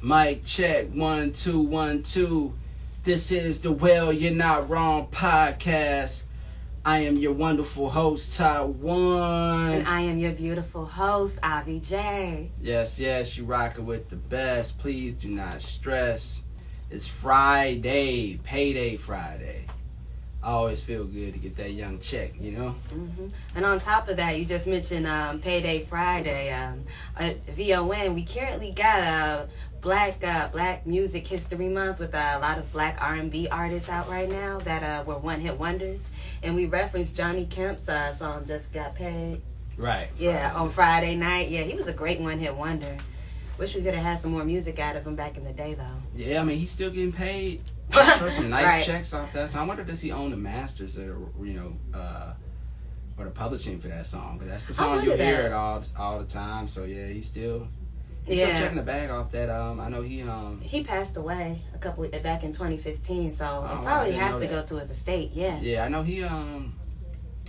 Mic check 1 2 1 2. This is the Well You're Not Wrong podcast. I am your wonderful host, Taiwan. And I am your beautiful host, Avi J. Yes, you rocking with the best. Please do not stress. It's Friday, payday Friday. I always feel good to get that young check, you know? Mm-hmm. And on top of that, you just mentioned Payday Friday. At VON, we currently got Black Music History Month with a lot of Black R&B artists out right now that were one-hit wonders. And we referenced Johnny Kemp's song, Just Got Paid. Right. Yeah, on Friday night. Yeah, he was a great one-hit wonder. Wish we could have had some more music out of him back in the day, though. Yeah, I mean, he's still getting paid. I'm sure some nice Right. checks off that song. I wonder, does he own the masters that are, or the publishing for that song? Because that's the song you hear it all the time. So yeah, he's still checking the bag off that. I know he passed away back in 2015, so Oh, it I probably didn't has know to that. go to his estate. Yeah. Yeah, I know he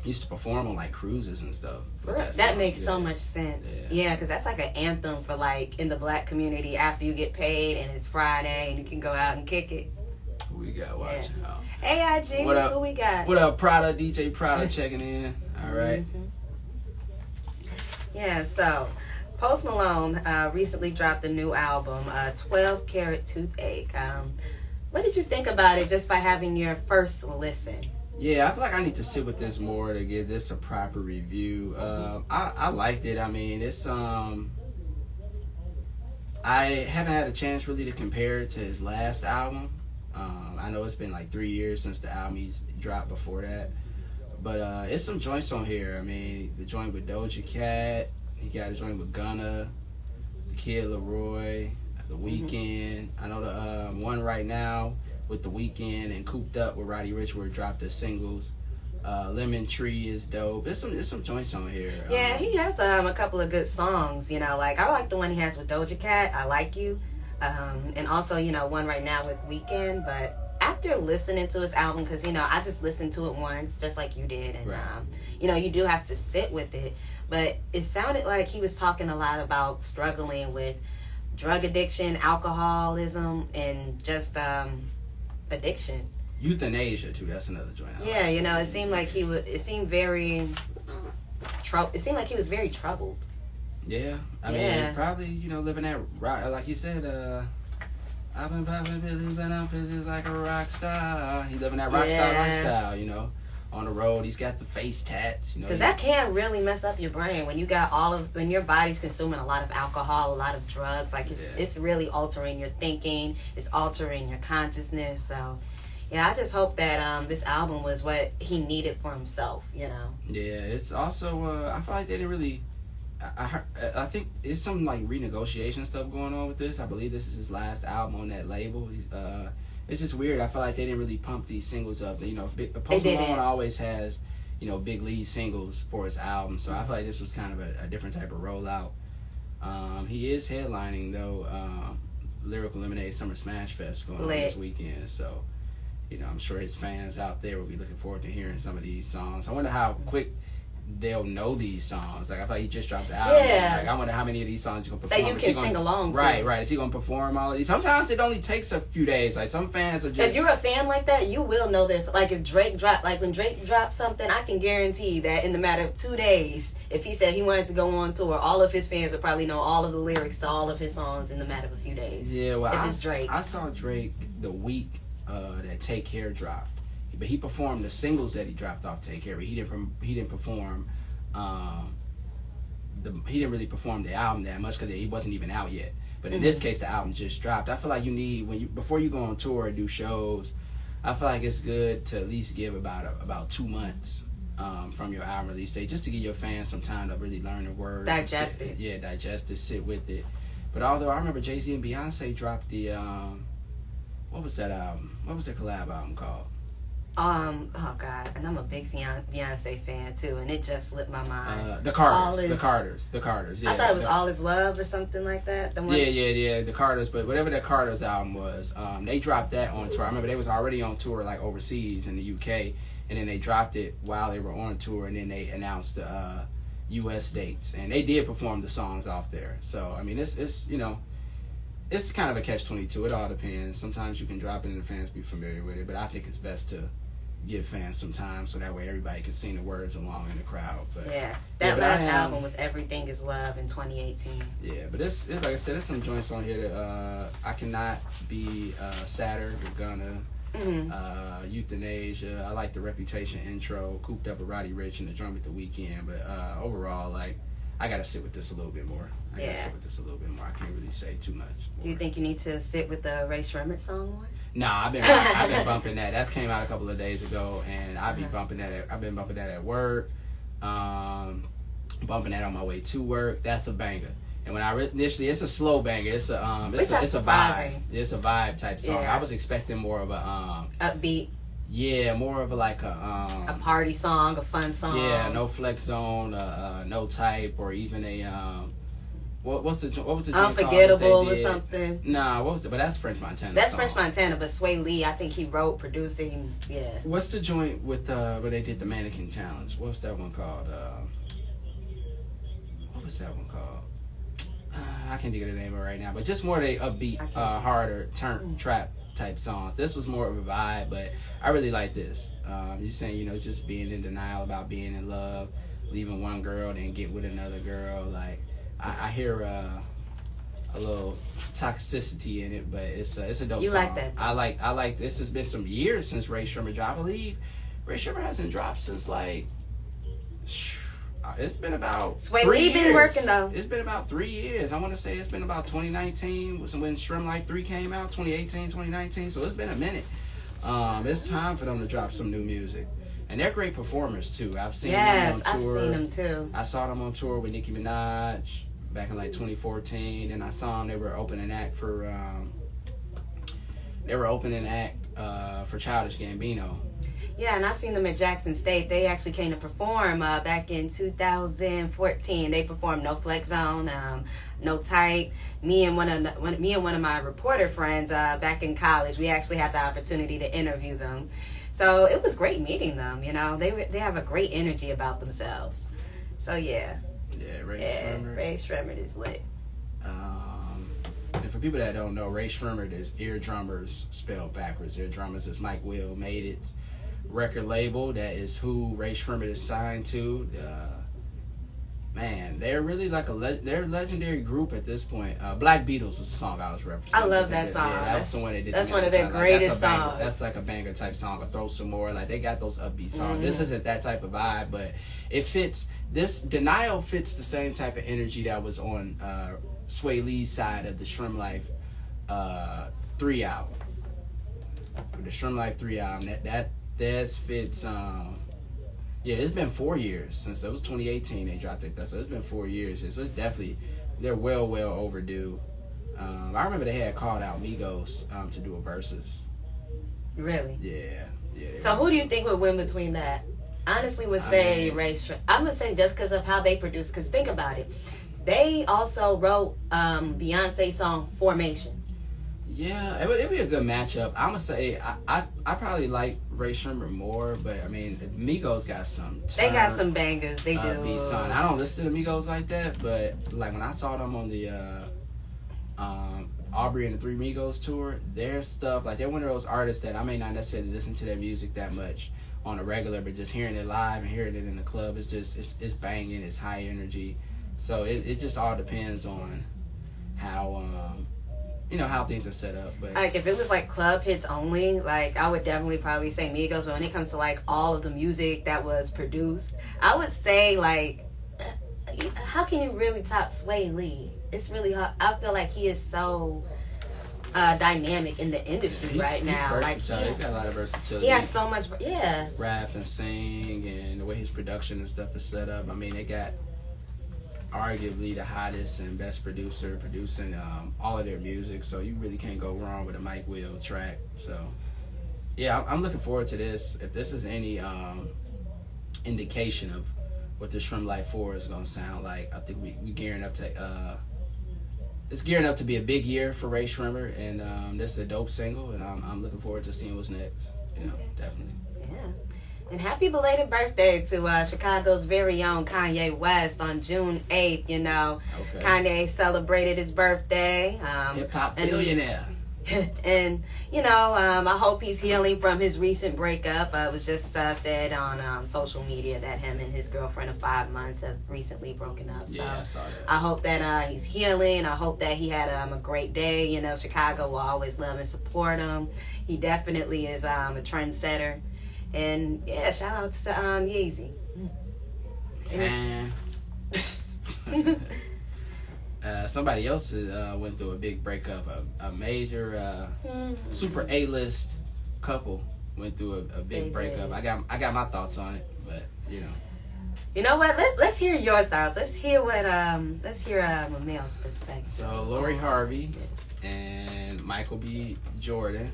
used to perform on like cruises and stuff. with That song. makes so much sense. Yeah, because that's like an anthem for like in the Black community after you get paid and it's Friday and you can go out and kick it. Who we got watching? Hey, IG, What up? who we got? What up, Prada? DJ Prada checking in. All right. Yeah, so Post Malone recently dropped a new album, 12 Karat Toothache. What did you think about it just by having your first listen? Yeah, I feel like I need to sit with this more to give this a proper review. I liked it. I mean, it's I haven't had a chance really to compare it to his last album. I know it's been like 3 years since the album he's dropped before that, but it's some joints on here. I mean, the joint with Doja Cat, he got a joint with Gunna, the Kid Laroi, The Weeknd. I know the one right now with The Weeknd and Cooped Up with Roddy Ricch where it dropped as singles. Lemon Tree is dope. There's some joints on here. Yeah, he has a couple of good songs, you know, like I like the one he has with Doja Cat, I Like You. And also, you know, one right now with Weeknd. But after listening to his album, because, you know, I just listened to it once, just like you did. And, Right. you know, you do have to sit with it. But it sounded like he was talking a lot about struggling with drug addiction, alcoholism, and just addiction. Euthanasia too. That's another joint. Yeah, you know, it seemed like he was. It seemed like he was very troubled. Yeah, I mean, probably, you know, living that rock, like you said, I've been popping pills, been on pills like a rock star. He living that rock star lifestyle, you know, on the road. He's got the face tats, you know. Because that can really mess up your brain when you got when your body's consuming a lot of alcohol, a lot of drugs. Like it's really altering your thinking. It's altering your consciousness. So, yeah, I just hope that this album was what he needed for himself, you know. Yeah, it's also, I feel like they didn't really. I think it's some like renegotiation stuff going on with this. I believe this is his last album on that label. It's just weird. I feel like they didn't really pump these singles up. You know, Post Malone always has, you know, big lead singles for his album. So I feel like this was kind of a different type of rollout. He is headlining though, Lyrical Lemonade Summer Smash Fest going on this weekend. So, you know, I'm sure his fans out there will be looking forward to hearing some of these songs. I wonder how quick they'll know these songs. Like, I feel like he just dropped the album. Yeah. Like, I wonder how many of these songs he's gonna perform. That you can sing along to. Right. Is he gonna perform all of these? Sometimes it only takes a few days. Like, some fans are just. If you're a fan like that, you will know this. Like, if Drake dropped, like when Drake dropped something, I can guarantee that in the matter of 2 days, if he said he wanted to go on tour, all of his fans would probably know all of the lyrics to all of his songs in the matter of a few days. Yeah, well, if it's Drake. I saw Drake the week that Take Care dropped, but he performed the singles that he dropped off Take Care. But he didn't perform. He didn't really perform the album that much because he wasn't even out yet. But in this case, the album just dropped. I feel like you need before you go on tour or do shows. I feel like it's good to at least give about 2 months from your album release date, just to give your fans some time to really learn the words, digest it. Yeah, digest it, sit with it. But although I remember Jay-Z and Beyonce dropped the what was that album? What was their collab album called? Oh God, and I'm a big Beyonce fan too, and it just slipped my mind. The Carters. Yeah, I thought it was All Is Love or something like that. The one? Yeah, the Carters. But whatever the Carters album was, they dropped that on tour. I remember they was already on tour like overseas in the UK, and then they dropped it while they were on tour, and then they announced the U.S. dates, and they did perform the songs off there. So I mean, it's you know. it's kind of a catch-22. It all depends. Sometimes you can drop it and the fans be familiar with it, but I think it's best to give fans some time so that way everybody can sing the words along in the crowd. But that last album was Everything Is Love in 2018. Yeah, but it's like I said, there's some joints on here that I Cannot Be Sadder with Gunna, Euthanasia. I like the Reputation intro, Cooped Up with Roddy Ricch, and the joint with The Weeknd. But overall, like, I gotta sit with this a little bit more. I can't really say too much more. Do you think you need to sit with the Ray Shremmerd song more? Nah, I've been bumping that. That came out a couple of days ago, and I've been bumping that. I've been bumping that at work, bumping that on my way to work. That's a banger. And when I initially, it's a slow banger. It's a vibe. It's a vibe type song. Yeah. I was expecting more of a upbeat. Yeah, more of a party song, a fun song. Yeah, no Flex Zone, no Type, or even a what was the Unforgettable or something. Nah, but that's French Montana. That's song. French Montana, but Sway Lee, I think he wrote, produced it. Yeah. What's the joint with where they did the mannequin challenge? What's that one called? What was that one called? I can't think of the name of it right now, but just more of the upbeat, harder trap type songs. This was more of a vibe, but I really like this. You're saying, just being in denial about being in love, leaving one girl, then get with another girl. Like, I hear a little toxicity in it, but it's a dope song. You like that? I like this. Has been some years since Ray Shremmerd dropped. I believe Ray Shremmerd hasn't dropped since it's been about Sway Lee been working though. It's been about 3 years. I want to say it's been about 2019 when Shrimp Life 3 came out, 2018, 2019. So it's been a minute. It's time for them to drop some new music. And they're great performers too. I've seen them on tour. I've seen them too. I saw them on tour with Nicki Minaj back in 2014, and I saw them. They were opening act for Childish Gambino. Yeah, and I seen them at Jackson State. They actually came to perform back in 2014. They performed No Flex Zone, No Type. Me and one of my reporter friends back in college, we actually had the opportunity to interview them. So it was great meeting them. They have a great energy about themselves. So yeah. Yeah, Ray Shremmerd is lit. And for people that don't know, Ray Shremmerd is Eardrummers spelled backwards. Eardrummers is Mike Will made it. Record label, that is who Ray Shremmerd is signed to. Man, they're really like they're a legendary group at this point. Black Beatles was the song I was referencing. I love that song. Yeah, that was the one they did. That's one of their greatest songs. That's like a banger type song. Or Throw Some More. Like, they got those upbeat songs. This isn't that type of vibe, but it fits. This Denial fits the same type of energy that was on Sway Lee's side of the Shrimp Life 3 album. The Shrimp Life 3 album. That fits. Yeah, it's been 4 years since it was 2018 they dropped it. So it's been 4 years. So it's definitely, they're well overdue. I remember they had called out Migos to do a versus. Really? Yeah. So who do you think would win between that? Honestly, would say Ray Shremmerd. I'm gonna say just because of how they produce. Because think about it, they also wrote Beyonce's song Formation. Yeah, it'd be a good matchup. I'm gonna say I probably like Ray Shremmerd more, but I mean Migos got some. They got some bangers. They do. I don't listen to the Migos like that, but like when I saw them on the Aubrey and the Three Migos tour, their stuff, like, they're one of those artists that I may not necessarily listen to their music that much on a regular, but just hearing it live and hearing it in the club is just it's banging, it's high energy. So it just all depends on how how things are set up. But like if it was like club hits only, like I would definitely probably say Migos. But when it comes to like all of the music that was produced, I would say like, how can you really top Sway Lee? It's really hard. I feel like he is so dynamic in the industry right now. Like he's got a lot of versatility. He has so much, rap and sing, and the way his production and stuff is set up. I mean, they got arguably the hottest and best producer producing all of their music, so you really can't go wrong with a Mike Will track. So yeah, I'm looking forward to this. If this is any indication of what the Shrimp Life 4 is going to sound like, I think we gearing up to it's gearing up to be a big year for Ray Shremmerd, and this is a dope single, and I'm looking forward to seeing what's next. Definitely. Yeah. And happy belated birthday to Chicago's very own Kanye West on June 8th. You know, Okay. Kanye celebrated his birthday. Hip hop billionaire. And, you know, I hope he's healing from his recent breakup. It was just said on social media that him and his girlfriend of 5 months have recently broken up. So Yeah, I saw that. I hope that he's healing. I hope that he had a great day. You know, Chicago will always love and support him. He definitely is a trendsetter. And, yeah, shout out to Yeezy. And somebody else went through a big breakup. A major, super A-list couple went through a big They breakup. did. I got my thoughts on it, but you know. You know what? Let's hear your thoughts. Let's hear what Mamel's perspective. So Lori Harvey and Michael B. Jordan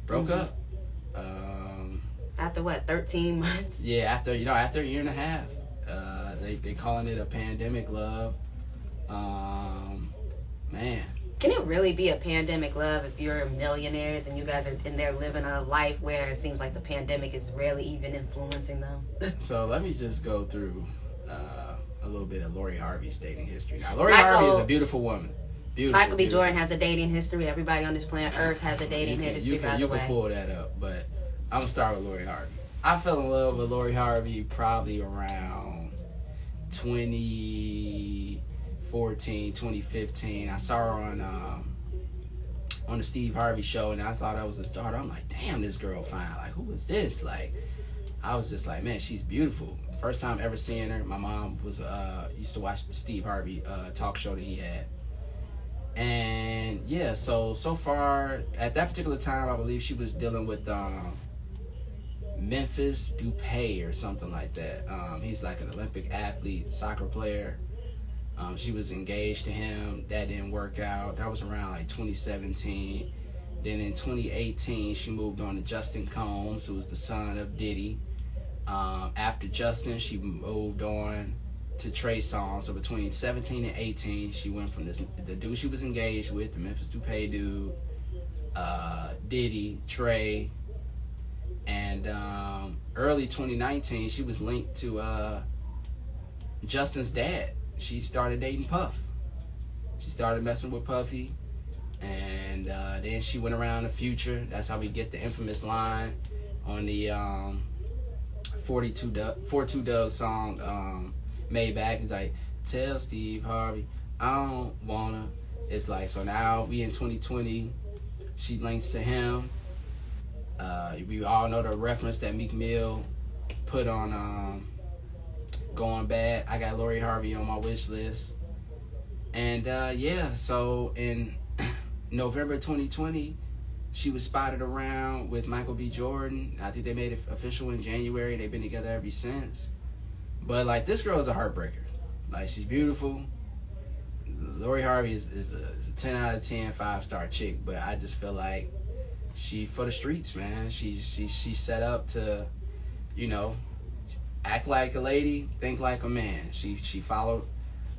broke up. After what, 13 months? Yeah, after a year and a half. They calling it a pandemic love. Man. Can it really be a pandemic love if you're millionaires and you guys are in there living a life where it seems like the pandemic is rarely even influencing them? So let me just go through a little bit of Lori Harvey's dating history. Now, Lori Harvey is a beautiful woman. Beautiful. Michael B. Jordan has a dating history. Everybody on this planet Earth has a dating history, by the You way. can pull that up, but I'm going to start with Lori Harvey. I fell in love with Lori Harvey probably around 2014, 2015. I saw her on the Steve Harvey show, and I thought I was a starter. I'm like, damn, this girl fine. Like, who is this? Like, I was just like, man, she's beautiful. First time ever seeing her. My mom was used to watch the Steve Harvey talk show that he had. And yeah, so far at that particular time, I believe she was dealing with Memphis Depay or something like that. He's like an Olympic athlete, soccer player. She was engaged to him. That didn't work out. That was around like 2017. Then in 2018, she moved on to Justin Combs, who was the son of Diddy. After Justin, she moved on to Trey Songz. So between 17 and 18, she went from the dude she was engaged with, the Memphis Depay dude, Diddy, Trey, and early 2019, she was linked to Justin's dad. She started dating Puff. She started messing with Puffy, and then she went around the Future. That's how we get the infamous line on the 42 Doug song, Maybach. It's like, tell Steve Harvey I don't wanna. It's like, so now we in 2020. She links to him. We all know the reference that Meek Mill put on Going Bad. I got Lori Harvey on my wish list. And yeah, so in November 2020, she was spotted around with Michael B. Jordan. I think they made it official in January. They've been together ever since. But like, this girl is a heartbreaker. Like, she's beautiful. Lori Harvey is a 10 out of 10 5-star chick, but I just feel like she for the streets, man. She's set up to, you know, act like a lady, think like a man. She followed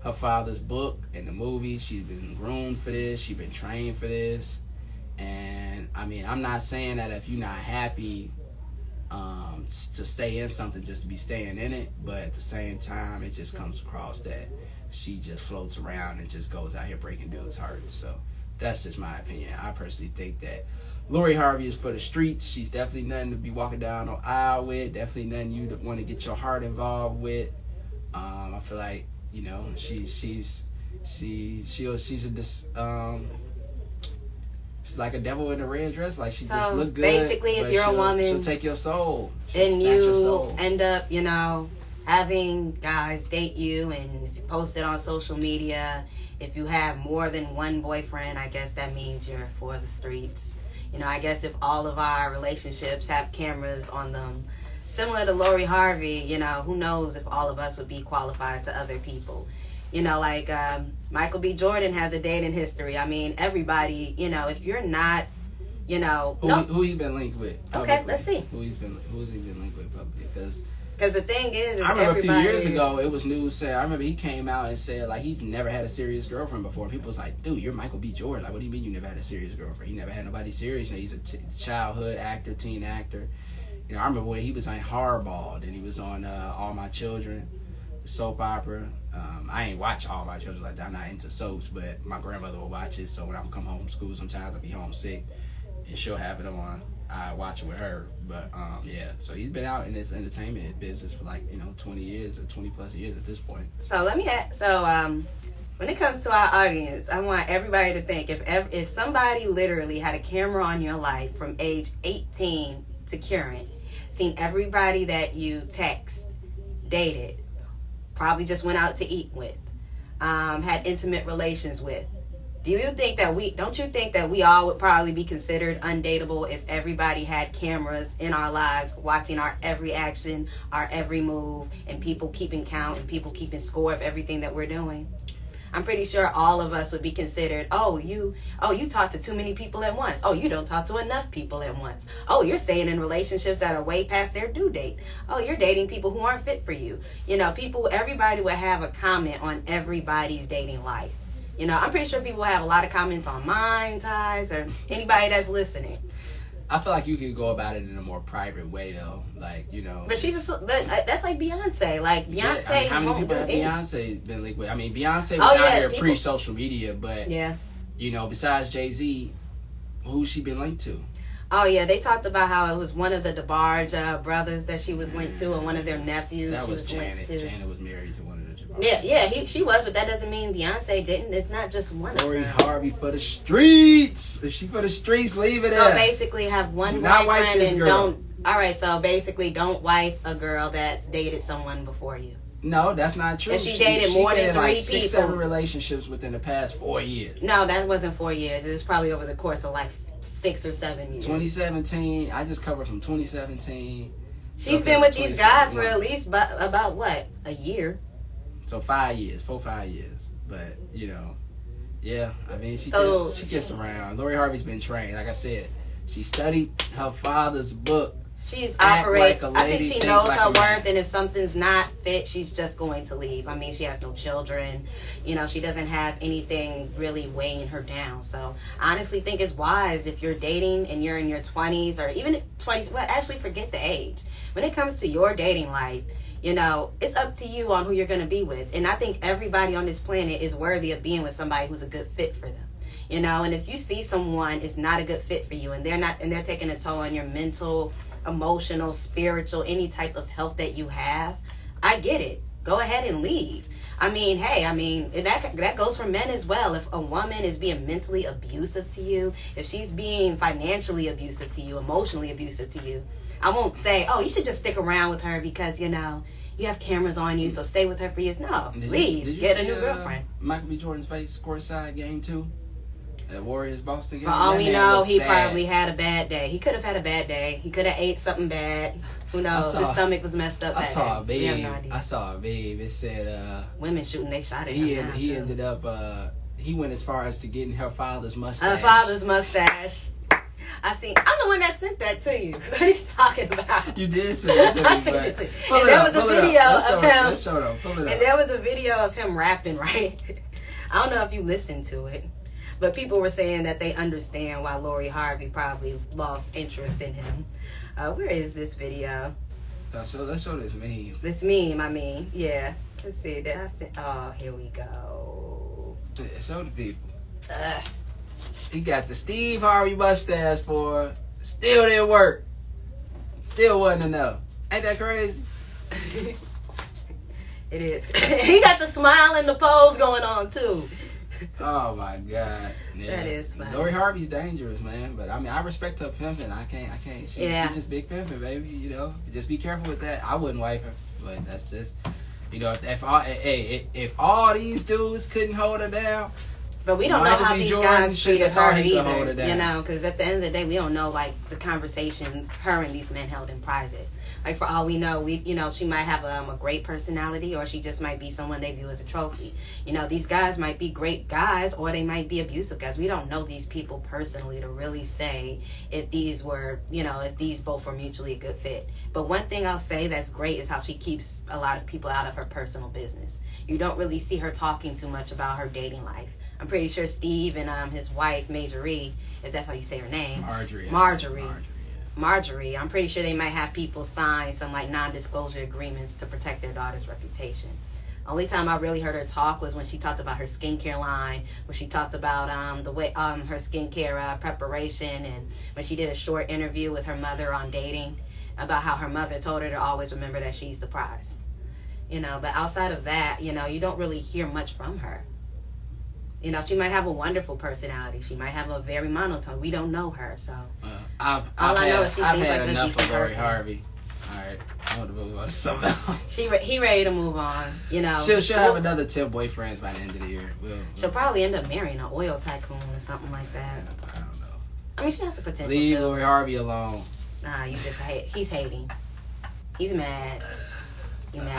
her father's book in the movie. She's been groomed for this. She's been trained for this. And I mean, I'm not saying that if you're not happy to stay in something just to be staying in it, but at the same time, it just comes across that she just floats around and just goes out here breaking dudes' hearts. So that's just my opinion. I personally think that Lori Harvey is for the streets. She's definitely nothing to be walking down no aisle with. Definitely nothing you want to get your heart involved with. I feel like, you know, she's like a devil in a red dress. Like, she just look good. Basically, if you're a woman, she'll take your soul. She'll and snatch your you soul. end up, you know, having guys date you, and if you post it on social media, if you have more than one boyfriend, I guess that means you're for the streets. You know, I guess if all of our relationships have cameras on them, similar to Lori Harvey, you know, who knows if all of us would be qualified to other people. You know, like Michael B. Jordan has a dating history. I mean, everybody, you know, if you're not, you know... Who he been linked with? Okay, publicly? let's see. Who's he been linked with publicly? Because the thing is I remember a few years everybody ago, it was news saying, I remember he came out and said, like, he'd never had a serious girlfriend before. And people was like, dude, you're Michael B. Jordan. Like, what do you mean you never had a serious girlfriend? He never had nobody serious. You know, he's a childhood actor, teen actor. You know, I remember when he was on Hardball, and he was on All My Children, the soap opera. I ain't watch All My Children like that. I'm not into soaps, but my grandmother will watch it. So when I would come home from school, sometimes I'd be homesick, and she'll have it on. I watch it with her. But yeah, so he's been out in this entertainment business for like 20 years or 20 plus years at this point. So let me ask. So when it comes to our audience, I want everybody to think if somebody literally had a camera on your life from age 18 to current, seen everybody that you text, dated, probably just went out to eat with, had intimate relations with. Don't you think that we all would probably be considered undateable if everybody had cameras in our lives watching our every action, our every move, and people keeping count and people keeping score of everything that we're doing? I'm pretty sure all of us would be considered, you talk to too many people at once. Oh, you don't talk to enough people at once. Oh, you're staying in relationships that are way past their due date. Oh, you're dating people who aren't fit for you. Everybody would have a comment on everybody's dating life. I'm pretty sure people have a lot of comments on mine, Ties, or anybody that's listening. I feel like you could go about it in a more private way, though. Like, But that's like Beyonce. Like, Beyonce. Yeah, how many people have Beyonce been linked with? I mean, Beyonce was out here pre-social media, but, besides Jay-Z, who's she been linked to? Oh, yeah, they talked about how it was one of the DeBarge brothers that she was linked to, and one of their nephews that she was Janet. linked to. Janet was married to one of the DeBarge. She was, but that doesn't mean Beyonce didn't. It's not just one of them. Lori Harvey for the streets. If she for the streets, leave it So there. basically have one boyfriend and don't... All right, so basically don't wife a girl that's dated someone before you. No, that's not true. If she dated more than 3 like people. 6-7 relationships within the past 4 years. No, that wasn't 4 years. It was probably over the course of like 6 or 7 years. 2017. I just covered from 2017. She's been with these guys for at least about what? A year. So 5 years, 4-5 years. But yeah. I mean, she gets around. Lori Harvey's been trained. Like I said, she studied her father's book. She's I think she knows her worth, and if something's not fit, she's just going to leave. I mean, she has no children. She doesn't have anything really weighing her down. So I honestly think it's wise if you're dating and you're in your 20s or even 20s. Well, actually, forget the age. When it comes to your dating life, it's up to you on who you're going to be with. And I think everybody on this planet is worthy of being with somebody who's a good fit for them. And if you see someone is not a good fit for you and they're taking a toll on your mental, emotional, spiritual, any type of health that you have, I get it. Go ahead and leave. I mean, that goes for men as well. If a woman is being mentally abusive to you, if she's being financially abusive to you, emotionally abusive to you, I won't say, you should just stick around with her because, you have cameras on you, so stay with her for years. No, leave. Did you get see, a new girlfriend. Michael B. Jordan's face courtside game 2? At Warriors Boston game. For all we know, he probably had a bad day. He could have had a bad day. He could have ate something bad. Who knows? His stomach was messed up. I saw a babe. We have no idea. I saw a babe. It said women shooting they shot at he him. He ended up he went as far as to getting her father's mustache. Her father's mustache. I'm the one that sent that to you. What are you talking about? You did send it to me. I sent it to you. And there was a video of him. Let's show them. Pull it up. And there was a video of him rapping, right? I don't know if you listened to it. But people were saying that they understand why Lori Harvey probably lost interest in him. Where is this video? Let's show this meme. This meme, yeah. Let's see. Did I send? Oh, here we go. Yeah, show the people. He got the Steve Harvey mustache for. Still didn't work. Still wasn't enough. Ain't that crazy? It is. He got the smile and the pose going on too. Oh my God. Yeah. That is funny. Lori Harvey's dangerous, man. But I respect her pimping. I can't. She's just big pimping, baby. Just be careful with that. I wouldn't wife her, but that's just, if all these dudes couldn't hold her down. But we don't know how these guys treated her either, because at the end of the day, we don't know, like, the conversations her and these men held in private. Like, for all we know, she might have a great personality, or she just might be someone they view as a trophy. These guys might be great guys, or they might be abusive guys. We don't know these people personally to really say if these were, if these both were mutually a good fit. But one thing I'll say that's great is how she keeps a lot of people out of her personal business. You don't really see her talking too much about her dating life. I'm pretty sure Steve and his wife, Marjorie, if that's how you say her name. Marjorie. Marjorie. I'm pretty sure they might have people sign some like non-disclosure agreements to protect their daughter's reputation. Only time I really heard her talk was when she talked about her skincare line, when she talked about the way her skincare preparation, and when she did a short interview with her mother on dating about how her mother told her to always remember that she's the prize. You know, but outside of that, you know, you don't really hear much from her. You know, she might have a wonderful personality. She might have a very monotone. We don't know her, so. I've had enough of Lori Harvey. All right, I want to move on to something else. He ready to move on. You know, she'll have another 10 boyfriends by the end of the year. She'll probably end up marrying an oil tycoon or something like that. I don't know. I mean, she has the potential. Leave Lori Harvey alone. Nah, you just hate. He's hating. He's mad. You mad?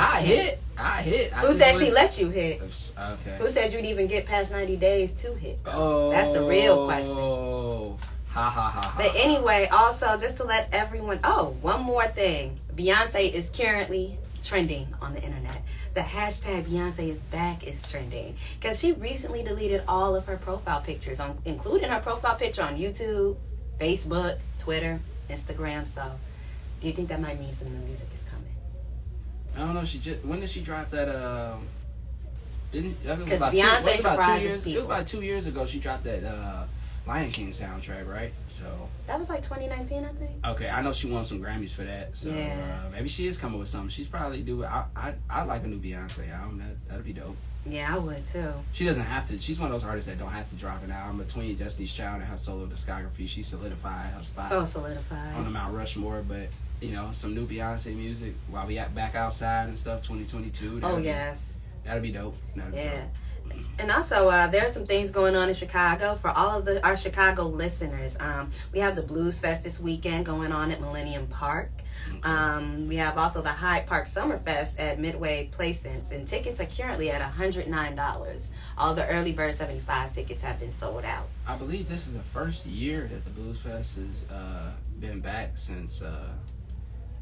I hit. Who said she let you hit? Okay. Who said you'd even get past 90 days to hit? Oh, that's the real question. Oh, ha. But anyway, also just to let everyone. Oh, one more thing. Beyonce is currently trending on the internet. The hashtag Beyonce is back is trending because she recently deleted all of her profile pictures, including her profile picture on YouTube, Facebook, Twitter, Instagram. So, do you think that might mean some new music is coming? I don't know. When did she drop that? Because Beyonce surprises people. It was about 2 years ago. She dropped that Lion King soundtrack, right? So that was like 2019, I think. Okay, I know she won some Grammys for that. So maybe she is coming with something. She's probably do. I like a new Beyonce album. That'd be dope. Yeah, I would too. She doesn't have to. She's one of those artists that don't have to drop an album. Between Destiny's Child and her solo discography, she solidified her spot. So solidified on the Mount Rushmore, but. You know, some new Beyonce music while we back outside and stuff, 2022. Yes. That'd be dope. And also, there are some things going on in Chicago for all of our Chicago listeners. We have the Blues Fest this weekend going on at Millennium Park. Okay. We have also the Hyde Park Summer Fest at Midway Plaisance, and tickets are currently at $109. All the early bird 75 tickets have been sold out. I believe this is the first year that the Blues Fest has been back since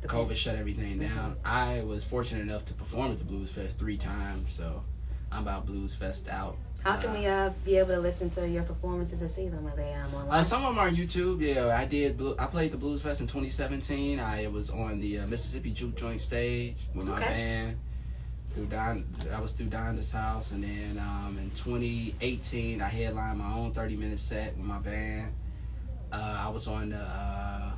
COVID shut everything down. I was fortunate enough to perform at the Blues Fest 3 times, so I'm about Blues Fest out. How can we be able to listen to your performances or see them? Are they online? Some of them are on YouTube. Yeah, I played the Blues Fest in 2017. I was on the Mississippi Juke Joint stage with my band. I was through Donda's house, and then in 2018 I headlined my own 30-minute set with my band. I was on the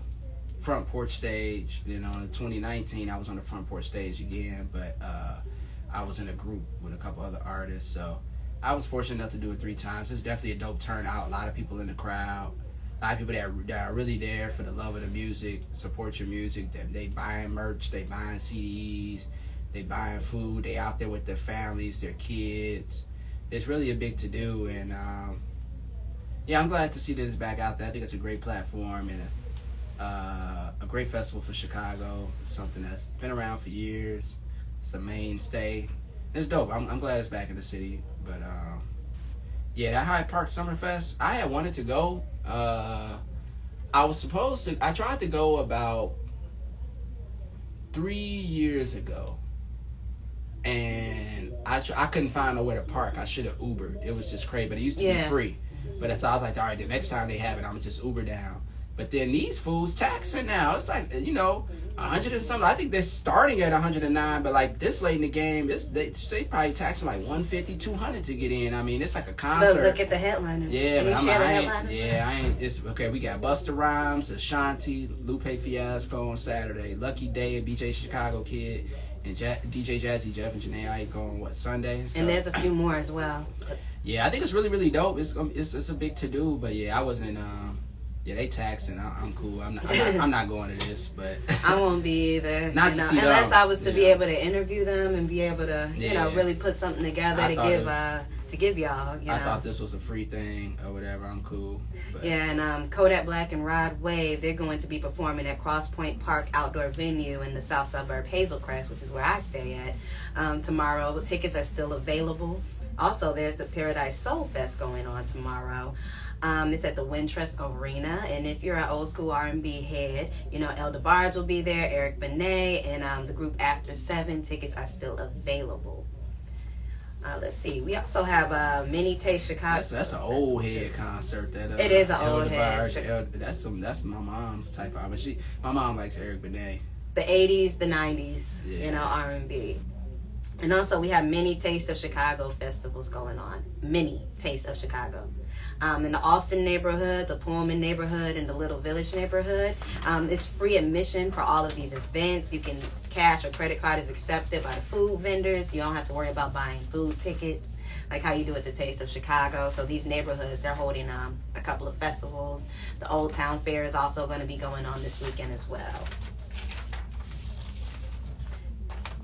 front porch stage. Then in 2019 I was on the front porch stage again, but I was in a group with a couple other artists, so I was fortunate enough to do it 3 times. It's definitely a dope turnout. A lot of people in the crowd, a lot of people that are really there for the love of the music, support your music. They buying merch, they buying CDs, they buying food, they out there with their families, their kids. It's really a big to do, and I'm glad to see this back out there. I think it's a great platform and a great festival for Chicago. It's something that's been around for years. It's a mainstay. It's dope. I'm glad it's back in the city. But that Hyde Park Summerfest, I had wanted to go. I tried to go about 3 years ago, and I couldn't find nowhere to park. I should have Ubered. It was just crazy, but it used to be free. But so I was like, all right, the next time they have it, I'm gonna just Uber down. But then these fools taxing now. It's like, 100 and something. I think they're starting at 109, but like this late in the game, they probably taxing like 150, 200 to get in. I mean, it's like a concert. Look at the headliners. Yeah, but I ain't. It's okay. We got Busta Rhymes, Ashanti, Lupe Fiasco on Saturday, Lucky Day, BJ Chicago Kid, and DJ Jazzy Jeff and Janae Ike on Sunday. So. And there's a few more as well. Yeah, I think it's really, really dope. It's a big to do, but I wasn't. They taxing. I'm cool. I'm not going to this, but I won't be either. Not to see them. Unless I was to be able to interview them and be able to, really put something together to give y'all. I thought this was a free thing or whatever. I'm cool. But. Yeah, and Kodak Black and Rod Wave, they're going to be performing at Cross Point Park outdoor venue in the south suburb Hazel Crest, which is where I stay at. Tomorrow, tickets are still available. Also, there's the Paradise Soul Fest going on tomorrow. It's at the Wintrust Arena, and if you're an old school R&B head, El DeBarge will be there, Eric Benet, and the group After 7. Tickets are still available. Let's see. We also have Mini Taste Chicago. That's an old head concert. That it is an old head. That's my mom's type of. But my mom likes Eric Benet. The 80s, the 90s, Yeah. R&B. And also we have Mini Taste of Chicago festivals going on. Mini Taste of Chicago. In the Austin neighborhood, the Pullman neighborhood, and the Little Village neighborhood. It's free admission for all of these events. You can cash or credit card is accepted by the food vendors. You don't have to worry about buying food tickets like how you do at the Taste of Chicago. So these neighborhoods, they're holding a couple of festivals. The Old Town Fair is also going to be going on this weekend as well.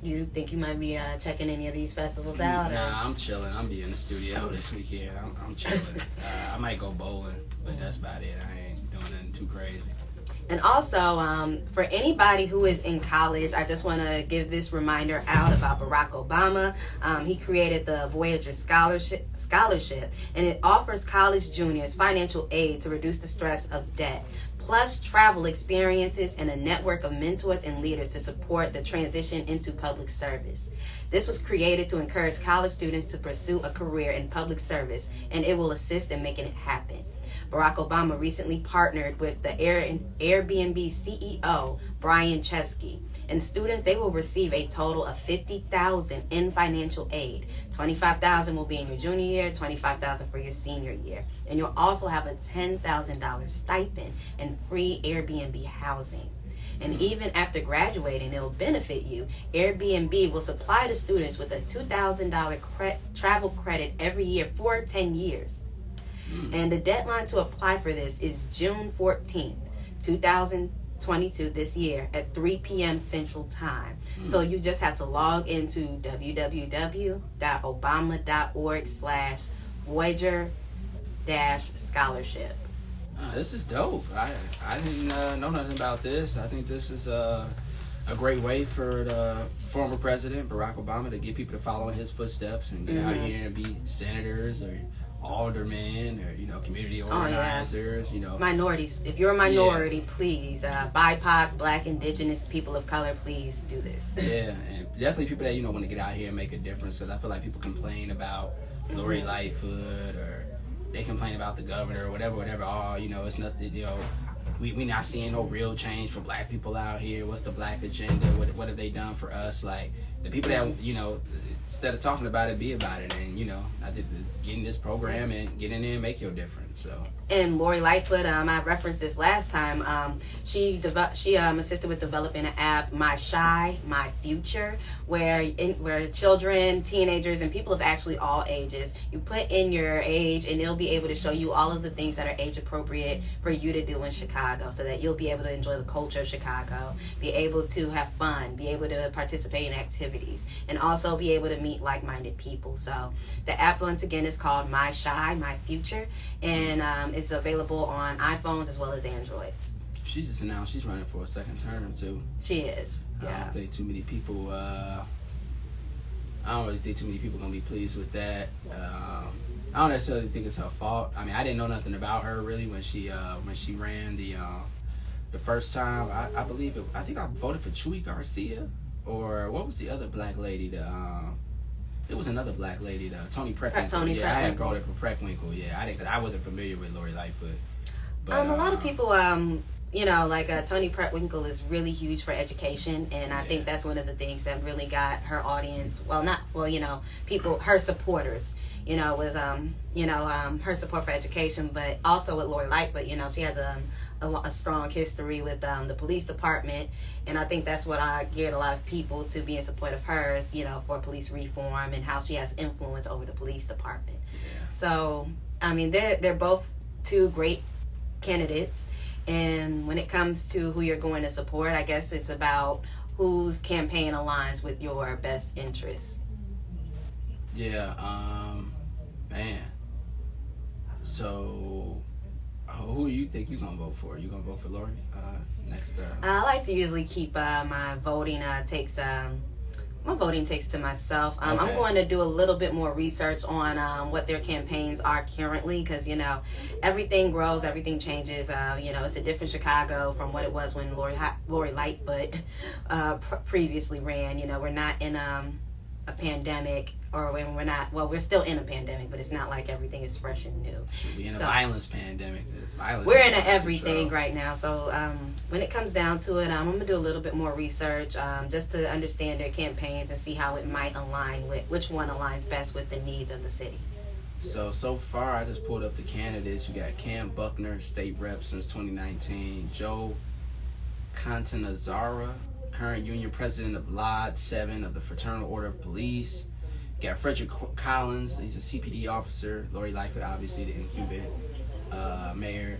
You think you might be checking any of these festivals out? Nah, I'm chilling. I'm be in the studio this weekend. I'm chilling. I might go bowling, but that's about it. I ain't doing nothing too crazy. And also, for anybody who is in college, I just want to give this reminder out about Barack Obama. He created the Voyager Scholarship, and it offers college juniors financial aid to reduce the stress of debt, plus travel experiences and a network of mentors and leaders to support the transition into public service. This was created to encourage college students to pursue a career in public service, and it will assist in making it happen. Barack Obama recently partnered with the Airbnb CEO, Brian Chesky. And students, they will receive a total of $50,000 in financial aid. $25,000 will be in your junior year, $25,000 for your senior year. And you'll also have a $10,000 stipend and free Airbnb housing. And even after graduating, it will benefit you. Airbnb will supply the students with a $2,000 travel credit every year for 10 years. And the deadline to apply for this is June 14th, 2022, this year at 3 p.m. Central Time. So you just have to log into www.obama.org/Voyager-scholarship. This is dope. I didn't know nothing about this. I think this is a great way for the former president, Barack Obama, to get people to follow in his footsteps and get out here and be senators or aldermen or community organizers. Minorities. If you're a minority, please, BIPOC, Black, Indigenous, people of color, please do this. Yeah, and definitely people that want to get out here and make a difference. Because I feel like people complain about Lori Lightfoot, or they complain about the governor or whatever. Oh, it's nothing. We not seeing no real change for Black people out here. What's the Black agenda? What have they done for us? Like the people that instead of talking about it, be about it. And I did get in this program and get in there and make your difference. So. And Lori Lightfoot, I referenced this last time. She assisted with developing an app, My Shy, My Future, where children, teenagers, and people of actually all ages, you put in your age, and it'll be able to show you all of the things that are age appropriate for you to do in Chicago, so that you'll be able to enjoy the culture of Chicago, be able to have fun, be able to participate in activities, and also be able to meet like-minded people. So the app, once again, is called My Shy, My Future, and it's available on iPhones as well as Androids. She just announced she's running for a second term too. She is. Yeah. I don't think too many people. I don't really think too many people gonna be pleased with that. I don't necessarily think it's her fault. I mean, I didn't know nothing about her really when she ran the first time. I believe I think I voted for Chuy Garcia, or what was the other Black lady? It was another Black lady, Toni Preckwinkle. I had voted for Preckwinkle. Yeah, I didn't, cause I wasn't familiar with Lori Lightfoot. But, a lot of people, Toni Preckwinkle is really huge for education, and I think that's one of the things that really got her audience. People, her supporters. Was her support for education, but also with Lori Lightfoot. She has a strong history with the police department, and I think that's what geared a lot of people to be in support of hers, for police reform and how she has influence over the police department. Yeah. So, I mean, they're both two great candidates, and when it comes to who you're going to support, I guess it's about whose campaign aligns with your best interests. Yeah, man. So, who do you think you're gonna vote for? You gonna vote for Lori next? I like to usually keep my voting takes to myself. Okay. I'm going to do a little bit more research on what their campaigns are currently, because everything grows, everything changes. It's a different Chicago from what it was when Lori Lightfoot previously ran. We're not in a pandemic. or when we're not. Well, we're still in a pandemic, but it's not like everything is fresh and new. Should be in a violence pandemic. We're in an everything right now. So when it comes down to it, I'm gonna do a little bit more research just to understand their campaigns and see how it might align with which one aligns best with the needs of the city. So far, I just pulled up the candidates. You got Cam Buckner, state rep since 2019. Joe Cantanazara, current union president of Lod 7 of the Fraternal Order of Police. You got Frederick Collins, he's a CPD officer. Lori Lightfoot, obviously, the incumbent mayor.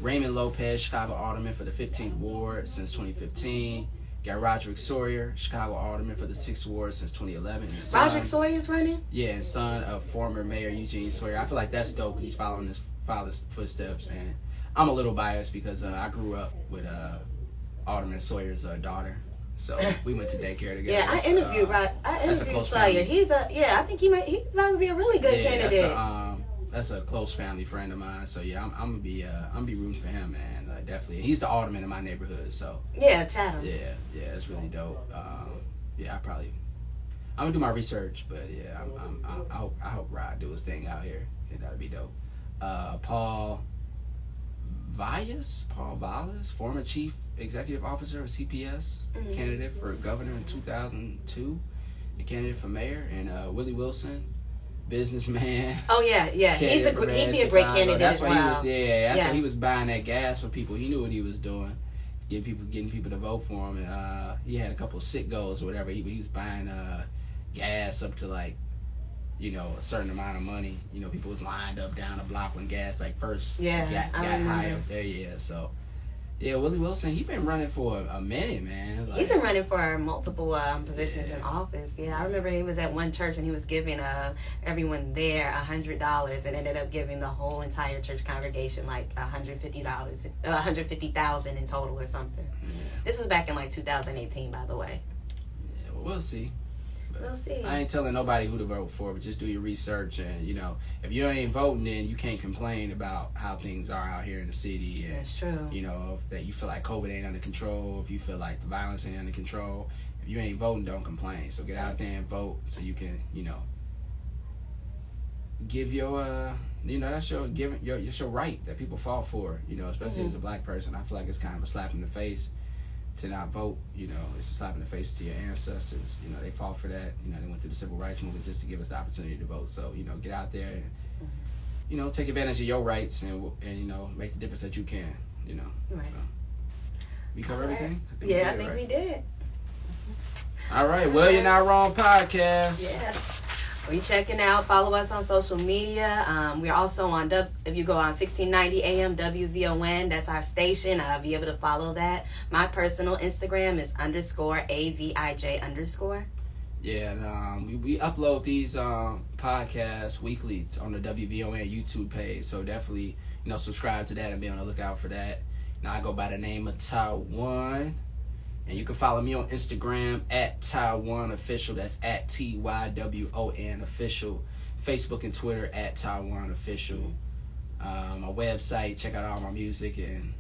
Raymond Lopez, Chicago alderman for the 15th ward since 2015. Got Roderick Sawyer, Chicago alderman for the 6th ward since 2011. Roderick Sawyer's running? Yeah, and son of former mayor Eugene Sawyer. I feel like that's dope. He's following his father's footsteps, and I'm a little biased because I grew up with Alderman Sawyer's daughter, so we went to daycare together. Yeah, I interviewed Sawyer. Family. I think he'd probably be a really good candidate. That's a close family friend of mine. So yeah, I'm gonna be rooting for him, man. Definitely, he's the alderman in my neighborhood. So yeah, Chatham. Yeah, it's really dope. I'm gonna do my research, but yeah, I hope Rod do his thing out here. Yeah, that'd be dope. Paul Valles, former chief executive officer of CPS, candidate for governor in 2002, a candidate for mayor, and Willie Wilson, businessman. Oh yeah. He'd be a great candidate that's as well. That's why he was buying that gas for people. He knew what he was doing, getting people to vote for him. And he had a couple of sick goals or whatever. He was buying gas up to like, a certain amount of money. People was lined up down the block when gas first got higher. So. Yeah, Willie Wilson, he's been running for a minute, man. He's been running for multiple positions in office. Yeah, I remember he was at one church and he was giving everyone there $100 and ended up giving the whole entire church congregation like $150,000 in total or something. Yeah. This was back in 2018, by the way. Yeah, well, we'll see. We'll see. I ain't telling nobody who to vote for, but just do your research. And, if you ain't voting, then you can't complain about how things are out here in the city. And, that's true. That you feel like COVID ain't under control, if you feel like the violence ain't under control. If you ain't voting, don't complain. So get out there and vote so you can, give your, that's your right that people fall for, especially as a black person. I feel like it's kind of a slap in the face to not vote. It's a slap in the face to your ancestors. They fought for that. They went through the civil rights movement just to give us the opportunity to vote. So get out there and take advantage of your rights and make the difference that you can. Right. So, we cover everything. I think we did. All right. Well, You're Not Wrong podcast. Yeah. We checking out. Follow us on social media. We're also on if you go on 1690 AM WVON, that's our station. Be able to follow that. My personal Instagram is _AVIJ_. Yeah, and we upload these podcasts weekly on the WVON YouTube page. So definitely, subscribe to that and be on the lookout for that. Now I go by the name of Taiwan. And you can follow me on Instagram at Taiwan Official. That's at TYWON Official. Facebook and Twitter at Taiwan Official. My website, check out all my music and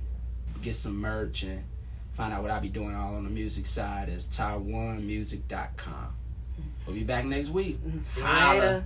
get some merch and find out what I be doing all on the music side is TaiwanMusic.com. We'll be back next week. See you later.